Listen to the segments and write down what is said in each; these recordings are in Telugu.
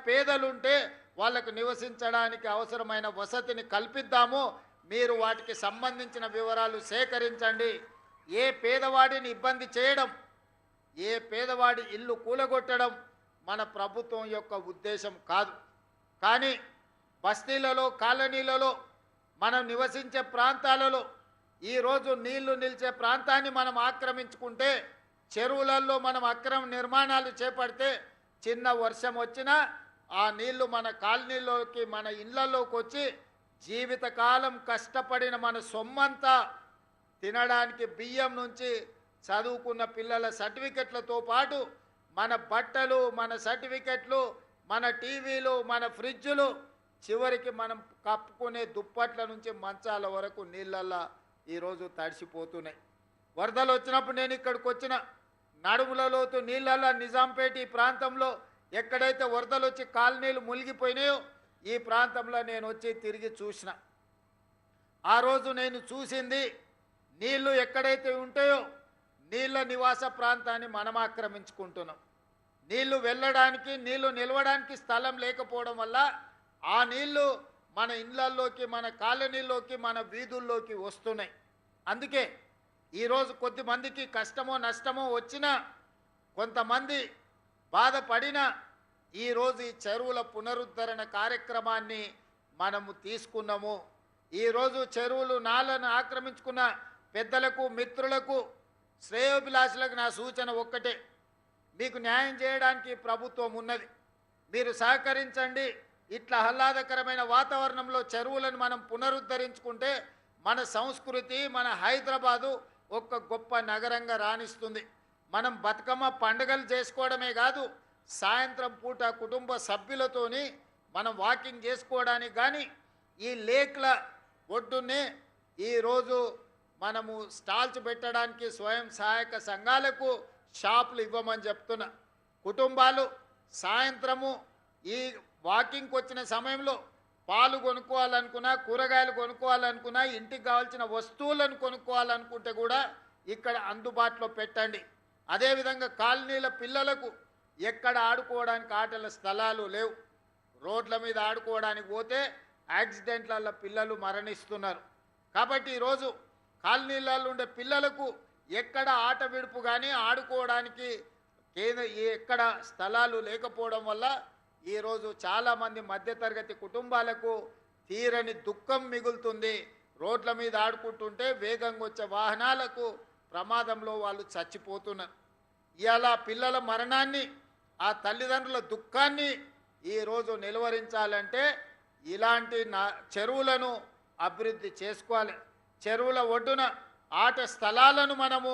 పేదలుంటే వాళ్ళకు నివసించడానికి అవసరమైన వసతిని కల్పిద్దాము. మీరు వాటికి సంబంధించిన వివరాలు సేకరించండి. ఏ పేదవాడిని ఇబ్బంది చేయడం, ఏ పేదవాడి ఇల్లు కూలగొట్టడం మన ప్రభుత్వం యొక్క ఉద్దేశం కాదు. కానీ బస్తీలలో, కాలనీలలో, మనం నివసించే ప్రాంతాలలో ఈరోజు నీళ్లు నిలిచే ప్రాంతాన్ని మనం ఆక్రమించుకుంటే, చెరువులలో మనం అక్రమ నిర్మాణాలు చేపడితే చిన్న వర్షం వచ్చినా ఆ నీళ్లు మన కాలనీలోకి, మన ఇళ్లలోకి వచ్చి జీవితకాలం కష్టపడిన మన సొమ్మంతా తినడానికి బియ్యం నుంచి చదువుకున్న పిల్లల సర్టిఫికెట్లతో పాటు మన బట్టలు, మన సర్టిఫికెట్లు, మన టీవీలు, మన ఫ్రిడ్జులు, చివరికి మనం కప్పుకునే దుప్పట్ల నుంచి మంచాల వరకు నీళ్ళల్లో ఈరోజు తడిసిపోతున్నాయి. వరదలు వచ్చినప్పుడు నేను ఇక్కడికి వచ్చిన నడుముల లోతు నీళ్ళల్లో నిజాంపేట ఈ ప్రాంతంలో ఎక్కడైతే వరదలు వచ్చి కాలనీలు మునిగిపోయినాయో ఈ ప్రాంతంలో నేను వచ్చి తిరిగి చూసిన. ఆ రోజు నేను చూసింది, నీళ్లు ఎక్కడైతే ఉంటాయో నీళ్ళ నివాస ప్రాంతాన్ని మనం ఆక్రమించుకుంటున్నాం. నీళ్లు వెళ్ళడానికి, నీళ్లు నిలవడానికి స్థలం లేకపోవడం వల్ల ఆ నీళ్లు మన ఇళ్లల్లోకి, మన కాలనీల్లోకి, మన వీధుల్లోకి వస్తున్నాయి. అందుకే ఈరోజు కొద్దిమందికి కష్టమో నష్టమో వచ్చినా, కొంతమంది బాధపడినా ఈరోజు ఈ చెరువుల పునరుద్ధరణ కార్యక్రమాన్ని మనము తీసుకున్నాము. ఈరోజు చెరువులు, నాలను ఆక్రమించుకున్న పెద్దలకు, మిత్రులకు, శ్రేయోభిలాషులకు నా సూచన ఒక్కటే, మీకు న్యాయం చేయడానికి ప్రభుత్వం ఉన్నది. మీరు సహకరించండి. ఇట్లా ఆహ్లాదకరమైన వాతావరణంలో చెరువులను మనం పునరుద్ధరించుకుంటే మన సంస్కృతి, మన హైదరాబాదు ఒక గొప్ప నగరంగా రాణిస్తుంది. మనం బతుకమ్మ పండుగలు చేసుకోవడమే కాదు, సాయంత్రం పూట కుటుంబ సభ్యులతోని మనం వాకింగ్ చేసుకోవడానికి కానీ ఈ లేక్ల ఒడ్డునే ఈరోజు మనము స్టాల్స్ పెట్టడానికి స్వయం సహాయక సంఘాలకు షాపులు ఇవ్వమని చెప్తున్నా. కుటుంబాలు సాయంత్రము ఈ వాకింగ్కి వచ్చిన సమయంలో పాలు కొనుక్కోవాలనుకున్నా, కూరగాయలు కొనుక్కోవాలనుకున్నా, ఇంటికి కావాల్సిన వస్తువులను కొనుక్కోవాలనుకుంటే కూడా ఇక్కడ అందుబాటులో పెట్టండి. అదేవిధంగా కాలనీల పిల్లలకు ఎక్కడ ఆడుకోవడానికి ఆటల స్థలాలు లేవు. రోడ్ల మీద ఆడుకోవడానికి పోతే యాక్సిడెంట్లలో పిల్లలు మరణిస్తున్నారు. కాబట్టి ఈరోజు కాలనీలలో ఉండే పిల్లలకు ఎక్కడ ఆట విడుపు కానీ ఆడుకోవడానికి ఎక్కడ స్థలాలు లేకపోవడం వల్ల ఈరోజు చాలామంది మధ్యతరగతి కుటుంబాలకు తీరని దుఃఖం మిగులుతుంది. రోడ్ల మీద ఆడుకుంటుంటే వేగంగా వచ్చే వాహనాలకు ప్రమాదంలో వాళ్ళు చచ్చిపోతున్నారు. ఇలా పిల్లల మరణాన్ని, ఆ తల్లిదండ్రుల దుఃఖాన్ని ఈరోజు నిలువరించాలంటే ఇలాంటి చెరువులను అభివృద్ధి చేసుకోవాలి. చెరువుల ఒడ్డున ఆట స్థలాలను మనము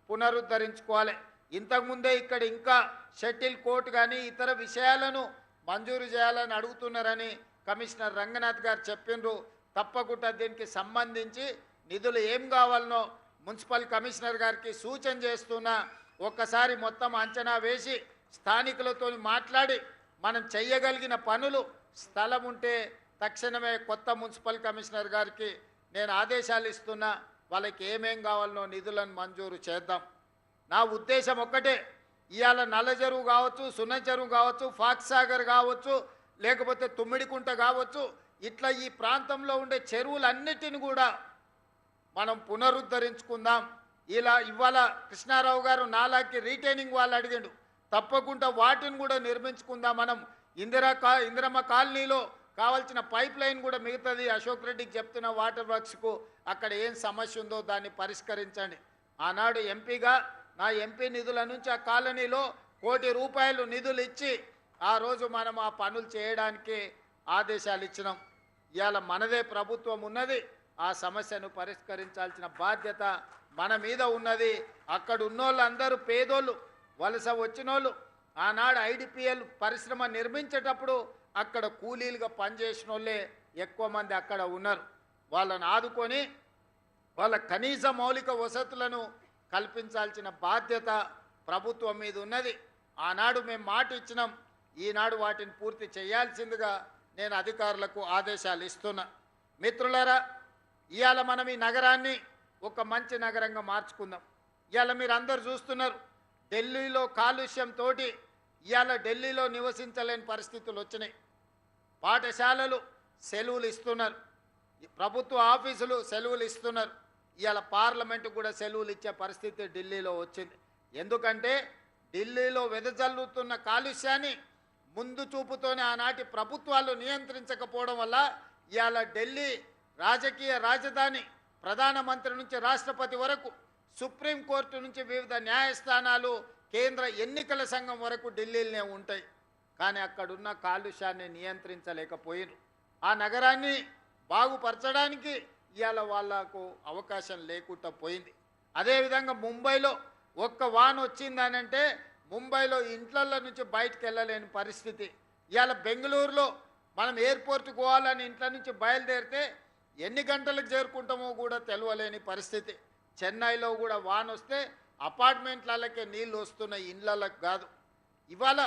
పునరుద్ధరించుకోవాలి. ఇంతకుముందే ఇక్కడ ఇంకా షటిల్ కోర్ట్ కానీ ఇతర విషయాలను మంజూరు చేయాలని అడుగుతున్నారని కమిషనర్ రంగనాథ్ గారు చెప్పిండ్రు. తప్పకుండా దీనికి సంబంధించి నిధులు ఏం కావాలనో మున్సిపల్ కమిషనర్ గారికి సూచన చేస్తున్నా. ఒక్కసారి మొత్తం అంచనా వేసి స్థానికులతో మాట్లాడి మనం చేయగలిగిన పనులు, స్థలం ఉంటే తక్షణమే కొత్త మున్సిపల్ కమిషనర్ గారికి నేను ఆదేశాలు ఇస్తున్నా. వాళ్ళకి ఏమేం కావాలనో నిధులను మంజూరు చేద్దాం. నా ఉద్దేశం ఒక్కటే, ఇవాళ నల్ల చెరువు కావచ్చు, సున్న చెరువు కావచ్చు, ఫాక్స్ సాగర్ కావచ్చు, లేకపోతే తుమ్మిడికుంట కావచ్చు, ఇట్లా ఈ ప్రాంతంలో ఉండే చెరువులన్నిటిని కూడా మనం పునరుద్ధరించుకుందాం. ఇవాళ కృష్ణారావు గారు నాలాకి రీటైనింగ్ వాళ్ళు అడిగిండు, తప్పకుండా వాటిని కూడా నిర్మించుకుందాం. మనం ఇందిరమ్మ కాలనీలో కావాల్సిన పైప్ లైన్ కూడా మిగతాది అశోక్ రెడ్డికి చెప్తున్న వాటర్ వర్క్స్కు అక్కడ ఏం సమస్య ఉందో దాన్ని పరిష్కరించండి. ఆనాడు ఎంపీగా నా ఎంపీ నిధుల నుంచి ఆ కాలనీలో ₹1 కోటి నిధులు ఇచ్చి ఆ రోజు మనం ఆ పనులు చేయడానికి ఆదేశాలు ఇచ్చినాం. ఇవాళ మనదే ప్రభుత్వం ఉన్నది, ఆ సమస్యను పరిష్కరించాల్సిన బాధ్యత మన మీద ఉన్నది. అక్కడ ఉన్నోళ్ళందరూ పేదోళ్ళు, వలస వచ్చినోళ్ళు. ఆనాడు ఐడిపిఎల్ పరిశ్రమ నిర్మించేటప్పుడు అక్కడ కూలీలుగా పనిచేసిన వాళ్ళే ఎక్కువ మంది అక్కడ ఉన్నారు. వాళ్ళని ఆదుకొని వాళ్ళ కనీస మౌలిక వసతులను కల్పించాల్సిన బాధ్యత ప్రభుత్వం మీద ఉన్నది. ఆనాడు మేము మాట ఇచ్చినాం, ఈనాడు వాటిని పూర్తి చేయాల్సిందిగా నేను అధికారులకు ఆదేశాలు ఇస్తున్నా. మిత్రులారా, ఇవాళ మనం ఈ నగరాన్ని ఒక మంచి నగరంగా మార్చుకుందాం. ఇవాళ మీరు అందరు చూస్తున్నారు, ఢిల్లీలో కాలుష్యంతో ఇవాళ ఢిల్లీలో నివసించలేని పరిస్థితులు వచ్చినాయి. పాఠశాలలు సెలవులు ఇస్తున్నారు, ప్రభుత్వ ఆఫీసులు సెలవులు ఇస్తున్నారు. ఇవాళ పార్లమెంటు కూడా సెలవులు ఇచ్చే పరిస్థితి ఢిల్లీలో వచ్చింది. ఎందుకంటే ఢిల్లీలో వెదజల్లుతున్న కాలుష్యాన్ని ముందు చూపుతోనే ఆనాటి ప్రభుత్వాలు నియంత్రించకపోవడం వల్ల ఇవాళ ఢిల్లీ రాజకీయ రాజధాని, ప్రధానమంత్రి నుంచి రాష్ట్రపతి వరకు, సుప్రీంకోర్టు నుంచి వివిధ న్యాయస్థానాలు, కేంద్ర ఎన్నికల సంఘం వరకు ఢిల్లీలోనే ఉంటాయి. కానీ అక్కడున్న కాలుష్యాన్ని నియంత్రించలేకపోయారు. ఆ నగరాన్ని బాగుపరచడానికి ఇవాళ వాళ్లకు అవకాశం లేకుండా పోయింది. అదేవిధంగా ముంబైలో ఒక్క వాన వచ్చిందనంటే ముంబైలో ఇంట్లల్లో నుంచి బయటకు వెళ్ళలేని పరిస్థితి. ఇవాళ బెంగళూరులో మనం ఎయిర్పోర్ట్కి పోవాలని ఇంట్లో నుంచి బయలుదేరితే ఎన్ని గంటలకు చేరుకుంటామో కూడా తెలియలేని పరిస్థితి. చెన్నైలో కూడా వాన వస్తే అపార్ట్మెంట్లకే నీళ్ళు వస్తున్నాయి, ఇళ్ళకు కాదు. ఇవాళ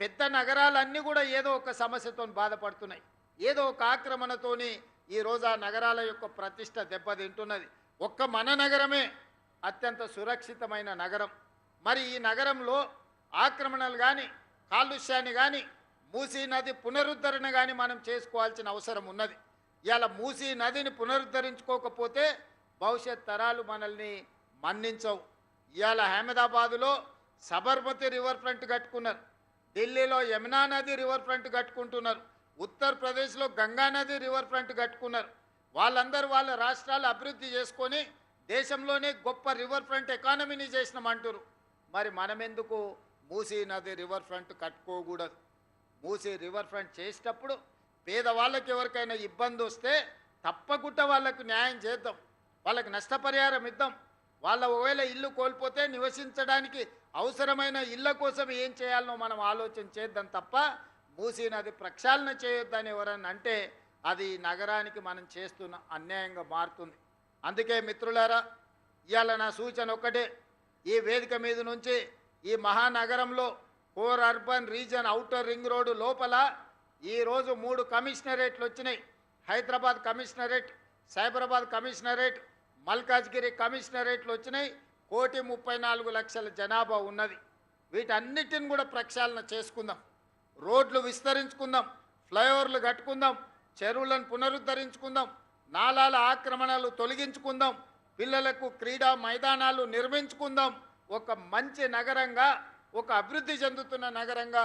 పెద్ద నగరాలన్నీ కూడా ఏదో ఒక సమస్యతో బాధపడుతున్నాయి, ఏదో ఒక ఆక్రమణతోని ఈరోజు ఆ నగరాల యొక్క ప్రతిష్ట దెబ్బతింటున్నది. ఒక్క మన నగరమే అత్యంత సురక్షితమైన నగరం. మరి ఈ నగరంలో ఆక్రమణలు కానీ, కాలుష్యాన్ని కానీ, మూసీ నది పునరుద్ధరణ కానీ మనం చేసుకోవాల్సిన అవసరం ఉన్నది. ఇవాళ మూసీ నదిని పునరుద్ధరించుకోకపోతే భవిష్యత్ తరాలు మనల్ని మన్నించవు. ఇవాళ అహ్మదాబాదులో సబర్మతి రివర్ ఫ్రంట్ కట్టుకున్నారు, ఢిల్లీలో యమునా నది రివర్ ఫ్రంట్ కట్టుకుంటున్నారు, ఉత్తరప్రదేశ్లో గంగా నది రివర్ ఫ్రంట్ కట్టుకున్నారు. వాళ్ళందరూ వాళ్ళ రాష్ట్రాలు అభివృద్ధి చేసుకొని దేశంలోనే గొప్ప రివర్ ఫ్రంట్ ఎకానమీని చేసినామంటారు. మరి మనమెందుకు మూసీ నది రివర్ ఫ్రంట్ కట్టుకోకూడదు? మూసీ రివర్ ఫ్రంట్ చేసేటప్పుడు పేదవాళ్ళకి ఎవరికైనా ఇబ్బంది వస్తే తప్పకుండా వాళ్ళకు న్యాయం చేద్దాం, వాళ్ళకి నష్టపరిహారం ఇద్దాం. వాళ్ళ ఒకవేళ ఇల్లు కోల్పోతే నివసించడానికి అవసరమైన ఇళ్ళ కోసం ఏం చేయాలనో మనం ఆలోచన చేద్దాం తప్ప మూసీ నది ప్రక్షాళన చేయొద్దని ఎవరన్నా అంటే అది నగరానికి మనం చేస్తున్న అన్యాయంగా మారుతుంది. అందుకే మిత్రులారా, ఇవాళ నా సూచన ఒక్కటే, ఈ వేదిక మీద నుంచి ఈ మహానగరంలో core urban reason outer ring road లోపల ఈరోజు 3 కమిషనరేట్లు వచ్చినాయి. హైదరాబాద్ కమిషనరేట్, సైబరాబాద్ కమిషనరేట్, మల్కాజ్గిరి కమిషనరేట్లు వచ్చినాయి. 1,34,00,000 జనాభా ఉన్నది. వీటన్నిటిని కూడా ప్రక్షాళన చేసుకుందాం, రోడ్లు విస్తరించుకుందాం, ఫ్లైఓవర్లు కట్టుకుందాం, చెరువులను పునరుద్ధరించుకుందాం, నాలాల ఆక్రమణలు తొలగించుకుందాం, పిల్లలకు క్రీడా మైదానాలు నిర్మించుకుందాం. ఒక మంచి నగరంగా, ఒక అభివృద్ధి చెందుతున్న నగరంగా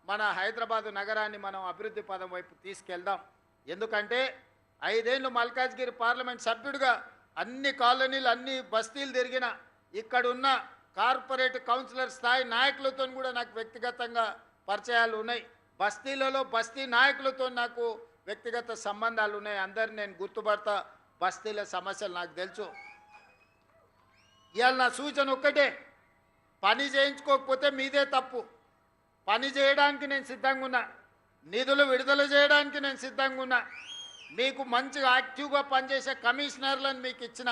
మన హైదరాబాదు నగరాన్ని మనం అభివృద్ధి పదం వైపు తీసుకెళ్దాం. ఎందుకంటే 5 ఏళ్ళు మల్కాజ్గిరి పార్లమెంట్ సభ్యుడిగా అన్ని కాలనీలు, అన్ని బస్తీలు తిరిగిన, ఇక్కడున్న కార్పొరేట్ కౌన్సిలర్ స్థాయి నాయకులతో కూడా నాకు వ్యక్తిగతంగా పరిచయాలు ఉన్నాయి. బస్తీలలో బస్తీ నాయకులతో నాకు వ్యక్తిగత సంబంధాలు ఉన్నాయి. అందరిని నేను గుర్తుపడతా, బస్తీల సమస్యలు నాకు తెలుసు. ఇవాళ నా సూచన ఒక్కటే, పని చేయించుకోకపోతే మీదే తప్పు. పని చేయడానికి నేను సిద్ధంగా ఉన్నా, నిధులు విడుదల చేయడానికి నేను సిద్ధంగా ఉన్నా. మీకు మంచిగా యాక్టివ్గా పనిచేసే కమిషనర్లను మీకు ఇచ్చిన,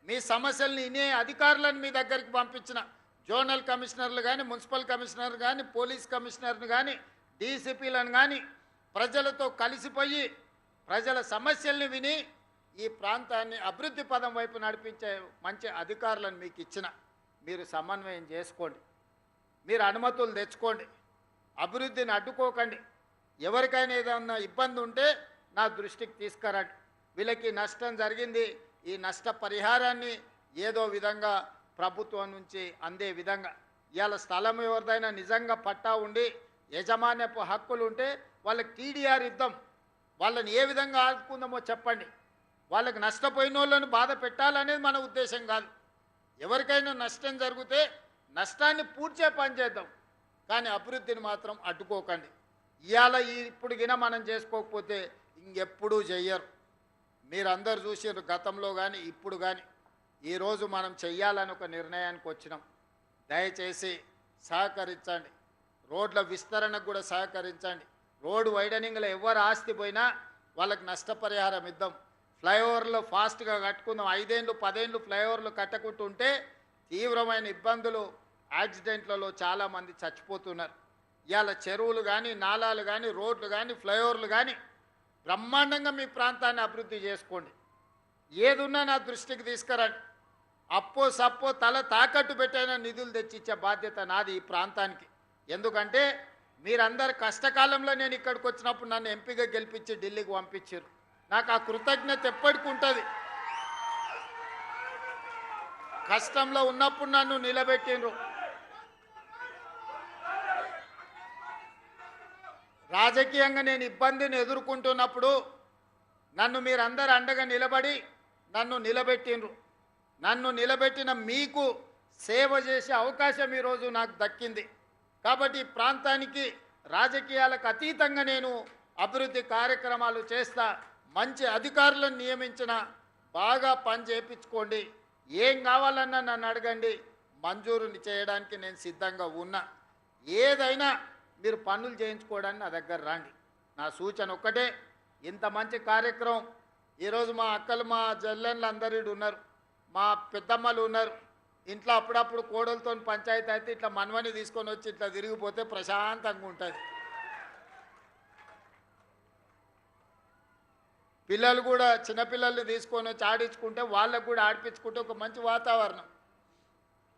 మీ సమస్యల్ని వినే అధికారులను మీ దగ్గరికి పంపించిన, జోనల్ కమిషనర్లు కానీ, మున్సిపల్ కమిషనర్ కానీ, పోలీస్ కమిషనర్ను కానీ, డీసీపీలను కానీ ప్రజలతో కలిసిపోయి ప్రజల సమస్యల్ని విని ఈ ప్రాంతాన్ని అభివృద్ధి పదం వైపు నడిపించే మంచి అధికారులను మీకు ఇచ్చిన. మీరు సమన్వయం చేసుకోండి, మీరు అనుమతులు తెచ్చుకోండి, అభివృద్ధిని అడ్డుకోకండి. ఎవరికైనా ఏదన్నా ఇబ్బంది ఉంటే నా దృష్టికి తీసుకురండి. వీళ్ళకి నష్టం జరిగింది, ఈ నష్ట పరిహారాన్ని ఏదో విధంగా ప్రభుత్వం నుంచి అందే విధంగా. ఇవాళ స్థలం ఎవరిదైనా నిజంగా పట్టా ఉండి యజమాన్యపు హక్కులు ఉంటే వాళ్ళకి టీడీఆర్ ఇద్దాం, వాళ్ళని ఏ విధంగా ఆదుకుందామో చెప్పండి. వాళ్ళకి నష్టపోయిన వాళ్ళని బాధ పెట్టాలనేది మన ఉద్దేశం కాదు. ఎవరికైనా నష్టం జరిగితే నష్టాన్ని పూడ్చే పని చేద్దాం, కానీ అభివృద్ధిని మాత్రం అడ్డుకోకండి. ఇవాళ ఇప్పుడు గిన మనం చేసుకోకపోతే ఇంకెప్పుడూ చెయ్యరు. మీరందరూ చూసారు గతంలో కానీ ఇప్పుడు కానీ. ఈరోజు మనం చెయ్యాలని ఒక నిర్ణయానికి వచ్చినాం. దయచేసి సహకరించండి, రోడ్ల విస్తరణకు కూడా సహకరించండి. రోడ్డు వైడనింగ్లో ఎవరు ఆస్తి పోయినా వాళ్ళకి నష్టపరిహారం ఇద్దాం. ఫ్లైఓవర్లు ఫాస్ట్గా కట్టుకుందాం. 5 ఏళ్ళు 10 ఏళ్ళు ఫ్లైఓవర్లు కట్టకుంటుంటే తీవ్రమైన ఇబ్బందులు, యాక్సిడెంట్లలో చాలామంది చచ్చిపోతున్నారు. ఇవాళ చెరువులు కానీ, నాలాలు కానీ, రోడ్లు కానీ, ఫ్లైఓవర్లు కానీ బ్రహ్మాండంగా మీ ప్రాంతాన్ని అభివృద్ధి చేసుకోండి. ఏదున్నా నా దృష్టికి తీసుకురండి. అప్పో సప్పో తల తాకట్టు పెట్టైనా నిధులు తెచ్చిచ్చే బాధ్యత నాది ఈ ప్రాంతానికి. ఎందుకంటే మీరందరు కష్టకాలంలో నేను ఇక్కడికి వచ్చినప్పుడు నన్ను ఎంపీగా గెలిపించి ఢిల్లీకి పంపించారు. నాకు ఆ కృతజ్ఞత ఎప్పటికీ ఉంటుంది. కష్టంలో ఉన్నప్పుడు నన్ను నిలబెట్టిండ్రు. రాజకీయంగా నేను ఇబ్బందిని ఎదుర్కొంటున్నప్పుడు నన్ను మీరందరూ అండగా నిలబడి నన్ను నిలబెట్టిండ్రు. నన్ను నిలబెట్టిన మీకు సేవ చేసే అవకాశం ఈరోజు నాకు దక్కింది. కాబట్టి ఈ ప్రాంతానికి రాజకీయాలకు అతీతంగా నేను అభివృద్ధి కార్యక్రమాలు చేస్తా. మంచి అధికారులను నియమించిన బాగా పని చేయించుకోండి. ఏం కావాలన్నా నన్ను అడగండి, మంజూరుని చేయడానికి నేను సిద్ధంగా ఉన్నా. ఏదైనా మీరు పనులు చేయించుకోవడానికి నా దగ్గర రండి. నా సూచన ఒక్కటే, ఇంత మంచి కార్యక్రమం ఈరోజు మా అక్కలు మా చెల్లెళ్ళు అందరూ ఉన్నారు, మా పెద్దమ్మలు ఉన్నారు. ఇంట్లో అప్పుడప్పుడు కోడలతో పంచాయతీ అయితే ఇట్లా మనవని తీసుకొని వచ్చి ఇట్లా తిరిగిపోతే ప్రశాంతంగా ఉంటుంది. పిల్లలు కూడా చిన్నపిల్లల్ని తీసుకొని వచ్చి ఆడించుకుంటే వాళ్ళకు కూడా ఆడిపించుకుంటే ఒక మంచి వాతావరణం.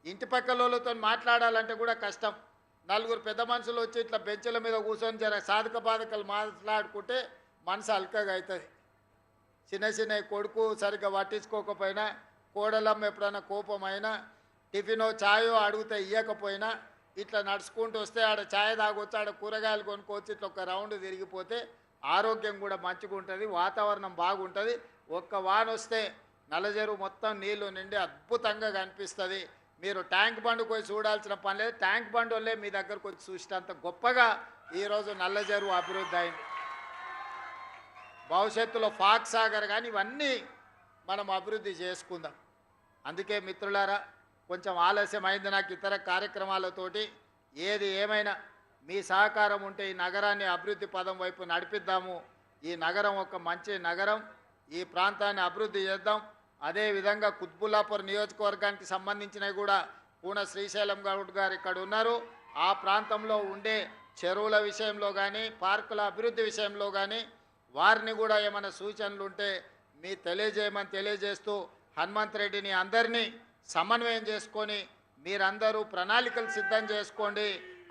ఇంటి పక్కలతో మాట్లాడాలంటే కూడా కష్టం. నలుగురు పెద్ద మనుషులు వచ్చి ఇట్లా బెంచ్ల మీద కూర్చొని జర సాధక బాధకలు మాట్లాడుకుంటే మనసు అల్కగా అవుతుంది. చిన్న చిన్న కొడుకు సరిగ్గా పట్టించుకోకపోయినా, కోడలమ్మ ఎప్పుడైనా కోపమైనా, టిఫినో ఛాయో అడిగితే ఇవ్వకపోయినా ఇట్లా నడుచుకుంటూ వస్తే ఆడ ఛాయ్ తాగొచ్చు, ఆడ కూరగాయలు కొనుక్కోవచ్చు, ఇట్లా ఒక రౌండ్ తిరిగిపోతే ఆరోగ్యం కూడా మంచిగా ఉంటుంది, వాతావరణం బాగుంటుంది. ఒక్క వాన వస్తే నల్లజెరువు మొత్తం నీళ్లు నిండి అద్భుతంగా కనిపిస్తుంది. మీరు ట్యాంక్ బండ్ పోయి చూడాల్సిన పని లేదు. ట్యాంక్ బండ్ వల్లే మీ దగ్గరకు వచ్చి చూసినంత గొప్పగా ఈరోజు నల్లజెరువు అభివృద్ధి అయింది. భవిష్యత్తులో ఫాక్ సాగర్ కానీ ఇవన్నీ మనం అభివృద్ధి చేసుకుందాం. అందుకే మిత్రులారా, కొంచెం ఆలస్యమైంది నాకు ఇతర కార్యక్రమాలతోటి. ఏది ఏమైనా మీ సహకారం ఉంటే ఈ నగరాన్ని అభివృద్ధి పదం వైపు నడిపిద్దాము. ఈ నగరం ఒక మంచి నగరం, ఈ ప్రాంతాన్ని అభివృద్ధి చేద్దాం. అదేవిధంగా కుత్బుల్లాపూర్ నియోజకవర్గానికి సంబంధించినవి కూడా పూన శ్రీశైలం గౌడ్ గారు ఇక్కడ ఉన్నారు. ఆ ప్రాంతంలో ఉండే చెరువుల విషయంలో కానీ, పార్కుల అభివృద్ధి విషయంలో కానీ వారిని కూడా ఏమైనా సూచనలు ఉంటే మీ తెలియజేయమని తెలియజేస్తూ, హనుమంత్ రెడ్డిని అందరినీ సమన్వయం చేసుకొని మీరందరూ ప్రణాళికలు సిద్ధం చేసుకోండి.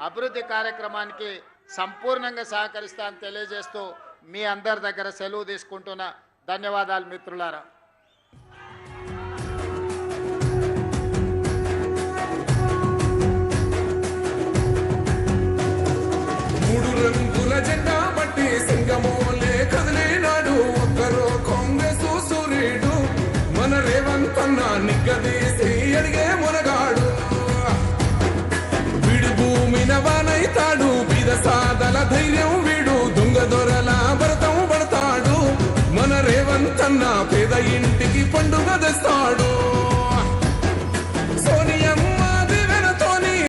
అభివృద్ధి కార్యక్రమానికి సంపూర్ణంగా సహకరిస్తానని తెలియజేస్తూ మీ అందరి దగ్గర సెలవు తీసుకుంటున్నా. ధన్యవాదాలు మిత్రులారా. మూడు రంగుల జెండా బట్టి సింగమోలే కదిలేనాడు ఒక్కరో కాంగ్రెస్ సూర్యుడు మన రేవంత్ అన్న నిగ్గదీసి అడిగే మునగాడు. వీడు భూమిన వానైతాడు, బీద సాదల ధైర్యం వీడు, దొంగ దొరల భరతం పడతాడు. మన రేవంత్ అన్న పేద ఇంటికి పండుగ తెస్తాడు.